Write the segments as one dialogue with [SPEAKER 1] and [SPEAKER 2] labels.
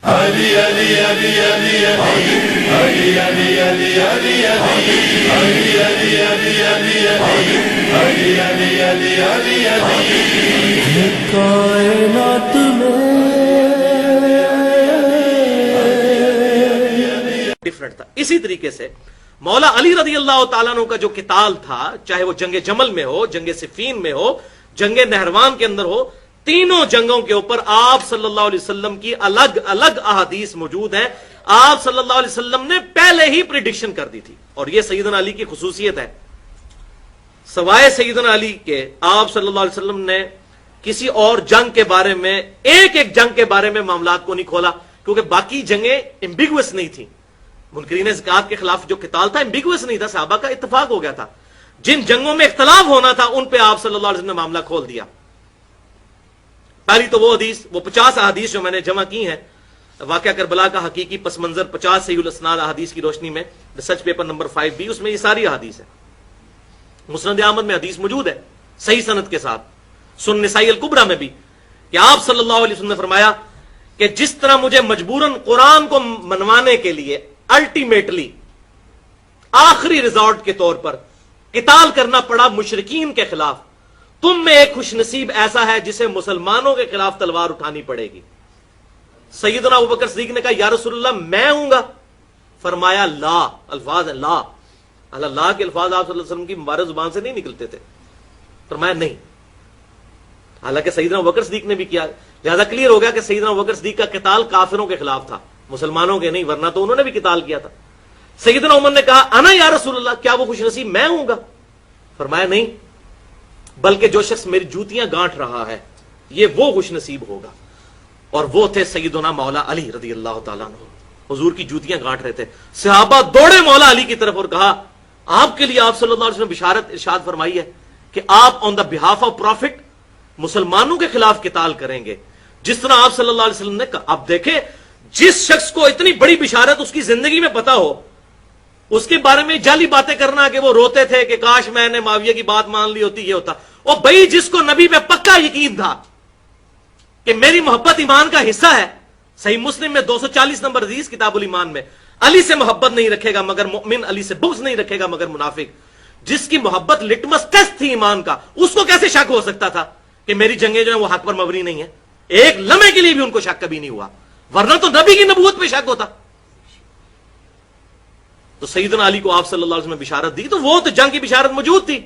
[SPEAKER 1] علی علی علی علی علی علی علی علی علی علی علی علی علی علی علی علی علی علی کائنات میں
[SPEAKER 2] ڈفرنٹ تھا. اسی طریقے سے مولا علی رضی اللہ تعالیٰ عنہ کا جو قتال تھا، چاہے وہ جنگ جمل میں ہو، جنگ صفین میں ہو، جنگ نہروان کے اندر ہو، تینوں جنگوں کے اوپر آپ صلی اللہ علیہ وسلم کی الگ الگ احادیث موجود ہیں. آپ صلی اللہ علیہ وسلم نے پہلے ہی پریڈکشن کر دی تھی، اور یہ سیدنا علی کی خصوصیت ہے. سوائے سیدنا علی کے آپ صلی اللہ علیہ وسلم نے کسی اور جنگ کے بارے میں، ایک ایک جنگ کے بارے میں معاملات کو نہیں کھولا، کیونکہ باقی جنگیں ایمبیگوس نہیں تھیں. منکرین زکات کے خلاف جو قتال تھا ایمبیگوس نہیں تھا، صحابہ کا اتفاق ہو گیا تھا. جن جنگوں میں اختلاف ہونا تھا ان پہ آپ صلی اللہ علیہ وسلم نے معاملہ کھول دیا. پہلی تو وہ حدیث، وہ 50 احادیث جو میں نے جمع کی ہیں، واقعہ کربلا کا حقیقی پس منظر 50 صحیح الاسناد احادیث کی روشنی میں، ریسرچ پیپر نمبر 5B، اس میں یہ ساری احادیث ہے. مسند احمد میں حدیث موجود ہے صحیح سند کے ساتھ، سنن نسائی الکبریٰ میں بھی، کہ آپ صلی اللہ علیہ وسلم نے فرمایا کہ جس طرح مجھے مجبوراً قرآن کو منوانے کے لیے الٹیمیٹلی آخری ریزارٹ کے طور پر قتال کرنا پڑا مشرکین کے خلاف، تم میں ایک خوش نصیب ایسا ہے جسے مسلمانوں کے خلاف تلوار اٹھانی پڑے گی. سیدنا ابوبکر صدیق نے کہا یا رسول اللہ میں ہوں گا؟ فرمایا لا، الفاظ ہیں لا، اللہ کے الفاظ آپ صلی اللہ علیہ وسلم کی مبارک زبان سے نہیں نکلتے تھے. فرمایا نہیں. حالانکہ سیدنا ابوبکر صدیق نے بھی کیا، لہذا کلیئر ہو گیا کہ سیدنا ابوبکر صدیق کا قتال کافروں کے خلاف تھا، مسلمانوں کے نہیں، ورنہ تو انہوں نے بھی قتال کیا تھا. سیدنا عمر نے کہا انا یا رسول اللہ، کیا وہ خوش نصیب میں ہوں گا؟ فرمایا نہیں، بلکہ جو شخص میری جوتیاں گانٹ رہا ہے یہ وہ خوش نصیب ہوگا. اور وہ تھے سیدنا مولا علی رضی اللہ تعالیٰ عنہ، حضور کی جوتیاں گانٹ رہے تھے. صحابہ دوڑے مولا علی کی طرف اور کہا آپ کے لیے آپ صلی اللہ علیہ وسلم بشارت ارشاد فرمائی ہے کہ آپ آن دا بہاف آف پروفٹ مسلمانوں کے خلاف قتال کریں گے، جس طرح آپ صلی اللہ علیہ وسلم نے کہا. اب دیکھیں، جس شخص کو اتنی بڑی بشارت اس کی زندگی میں پتا ہو، اس کے بارے میں جعلی باتیں کرنا کہ وہ روتے تھے کہ کاش میں نے معاویہ کی بات مان لی ہوتی، یہ ہوتا. اور بھائی جس کو نبی پہ پکا یقین تھا کہ میری محبت ایمان کا حصہ ہے، صحیح مسلم میں 240 نمبر حدیث کتاب الایمان میں، علی سے محبت نہیں رکھے گا مگر مؤمن، علی سے بغض نہیں رکھے گا مگر منافق. جس کی محبت لٹمس ٹیسٹ تھی ایمان کا، اس کو کیسے شک ہو سکتا تھا کہ میری جنگیں جو ہیں وہ حق پر مبنی نہیں ہیں؟ ایک لمحے کے لیے بھی ان کو شک کبھی نہیں ہوا، ورنہ تو نبی کی نبوت پہ شک ہوتا. تو سیدنا علی کو آپ صلی اللہ علیہ وسلم نے بشارت دی، تو وہ تو جنگ کی بشارت موجود تھی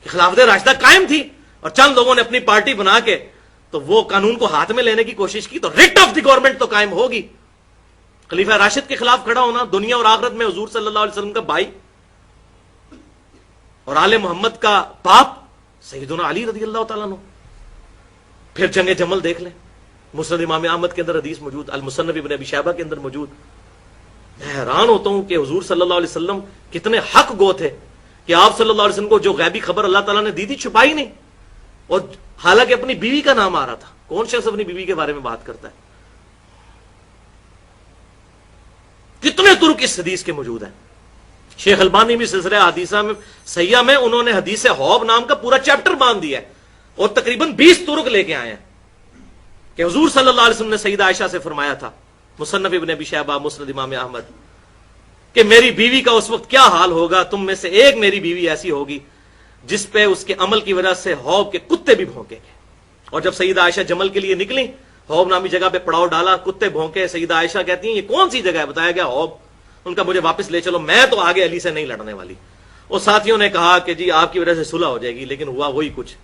[SPEAKER 2] کہ خلافت راشدہ قائم تھی، اور چند لوگوں نے اپنی پارٹی بنا کے تو وہ قانون کو ہاتھ میں لینے کی کوشش کی، تو ریٹ آف دی گورنمنٹ تو قائم ہوگی. خلیفہ راشد کے خلاف کھڑا ہونا، دنیا اور آخرت میں حضور صلی اللہ علیہ وسلم کا بھائی اور آل محمد کا باپ سیدنا علی رضی اللہ تعالیٰ عنہ. پھر جنگ جمل دیکھ لیں، مسند امام احمد کے اندر حدیث موجود، المصنف ابن ابی شیبہ کے اندر موجود. میں حیران ہوتا ہوں کہ حضور صلی اللہ علیہ وسلم کتنے حق گو تھے کہ آپ صلی اللہ علیہ وسلم کو جو غیبی خبر اللہ تعالیٰ نے دی تھی چھپائی نہیں، اور حالانکہ اپنی بیوی کا نام آ رہا تھا. کون شخص اپنی بیوی کے بارے میں بات کرتا ہے؟ کتنے ترک اس حدیث کے موجود ہیں. شیخ البانی بھی سلسلہ حدیثہ میں سیاح میں انہوں نے حدیث حوب نام کا پورا چیپٹر باندھ دیا ہے، اور تقریباً 20 ترک لے کے آئے ہیں کہ حضور صلی اللہ علیہ وسلم نے سیدہ عائشہ سے فرمایا تھا، مصنف ابن ابی شیبہ، مسند امام احمد، کہ میری بیوی کا اس وقت کیا حال ہوگا، تم میں سے ایک میری بیوی ایسی ہوگی جس پہ اس کے عمل کی وجہ سے حوب کے کتے بھی بھونکیں گے. اور جب سیدہ عائشہ جمل کے لیے نکلی، حوب نامی جگہ پہ پڑاؤ ڈالا، کتے بھونکے. سیدہ عائشہ کہتی ہیں یہ کون سی جگہ ہے؟ بتایا گیا حوب. ان کا مجھے واپس لے چلو، میں تو آگے علی سے نہیں لڑنے والی. اور ساتھیوں نے کہا کہ جی آپ کی وجہ سے صلح ہو جائے گی، لیکن ہوا وہی کچھ.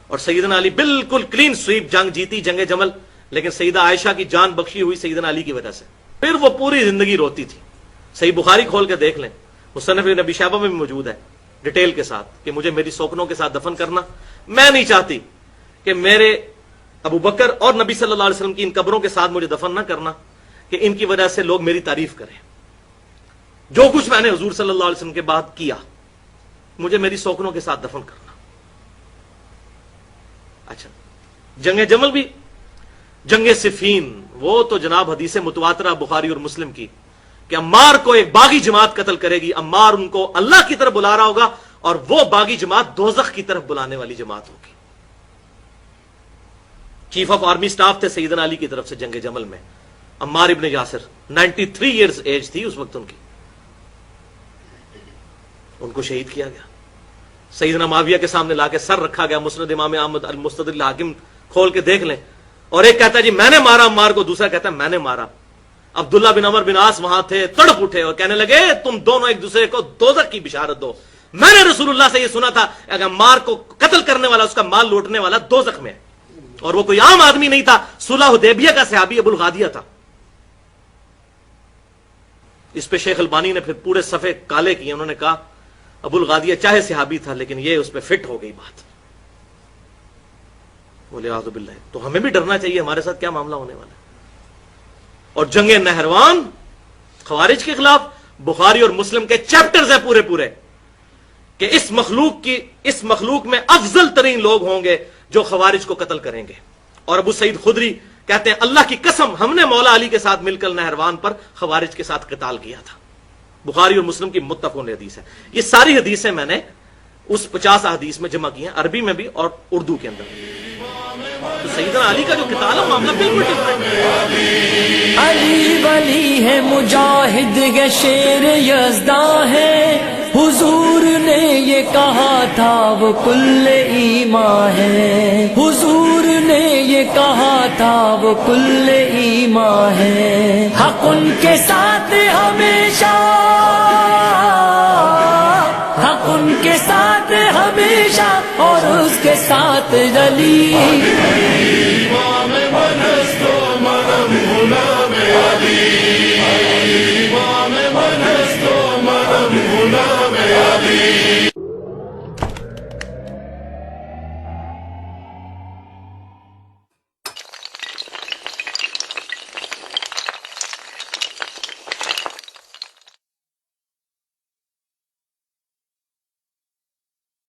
[SPEAKER 2] اور سیدنا علی بالکل کلین سویپ جنگ جیتی، جنگ جمل، لیکن سیدہ عائشہ کی جان بخشی ہوئی سیدنا علی کی وجہ سے. پھر وہ پوری زندگی روتی تھی. صحیح بخاری کھول کے دیکھ لیں، مصنف ابن ابی شیبہ میں بھی موجود ہے ڈیٹیل کے ساتھ کہ مجھے میری سوکنوں کے ساتھ دفن کرنا، میں نہیں چاہتی کہ میرے ابو بکر اور نبی صلی اللہ علیہ وسلم کی ان قبروں کے ساتھ مجھے دفن نہ کرنا کہ ان کی وجہ سے لوگ میری تعریف کریں. جو کچھ میں نے حضور صلی اللہ علیہ وسلم کے بعد کیا، مجھے میری سوکنوں کے ساتھ دفن کرنا. اچھا، جنگ جمل بھی، جنگ صفین، وہ تو جناب حدیث متواترہ بخاری اور مسلم کی کہ عمار کو ایک باغی جماعت قتل کرے گی. عمار ان کو اللہ کی طرف بلا رہا ہوگا اور وہ باغی جماعت دوزخ کی طرف بلانے والی جماعت ہوگی. چیف آف آرمی سٹاف تھے سیدنا علی کی طرف سے جنگ جمل میں. عمار ابن یاسر 93 ایئرز ایج تھی اس وقت ان کی، ان کو شہید کیا گیا. سیدنا معاویہ کے سامنے لا کے سر رکھا گیا. مسند امام احمد المستدرک الحاکم کھول کے دیکھ لیں. اور ایک کہتا ہے جی میں نے مارا عمار کو، دوسرا کہتا ہے میں نے مارا. عبداللہ بن عمر بن عاص وہاں تھے، تڑپ اٹھے اور کہنے لگے تم دونوں ایک دوسرے کو دوزخ کی بشارت دو. میں نے رسول اللہ سے یہ سنا تھا اگر عمار کو قتل کرنے والا، اس کا مال لوٹنے والا دوزخ میں ہے. اور وہ کوئی عام آدمی نہیں تھا، صلح حدیبیہ کا صحابی ابو الغادیہ تھا. اس پہ شیخ البانی نے پھر پورے صفحے کالے کیے. انہوں نے کہا ابو الغادیہ چاہے صحابی تھا لیکن یہ اس پہ فٹ ہو گئی بات. بولے اعوذ باللہ. تو ہمیں بھی ڈرنا چاہیے ہمارے ساتھ کیا معاملہ ہونے والا ہے. اور جنگ نہروان خوارج کے خلاف بخاری اور مسلم کے چیپٹرز ہیں پورے پورے کہ اس مخلوق میں افضل ترین لوگ ہوں گے جو خوارج کو قتل کریں گے. اور ابو سعید خدری کہتے ہیں اللہ کی قسم ہم نے مولا علی کے ساتھ مل کر نہروان پر خوارج کے ساتھ قتال کیا تھا. بخاری اور مسلم کی متفق حدیث ہے. یہ ساری حدیثیں میں نے اس 50 احادیث میں جمع کی ہیں، عربی میں بھی اور اردو کے اندر. تو سیدنا علی کا جو قتال ہے معاملہ بالکل ڈفرنٹ ہے.
[SPEAKER 3] علی ولی ہے، مجاہد ہے، شیر یزداں ہے. حضور نے یہ کہا تھا وہ کل ایمان ہے. حضور نے یہ کہا تھا وہ کل ایمان ہے. حق ان کے ساتھ ہمیشہ، حق ان کے ساتھ ہمیشہ، اور اس کے ساتھ علی.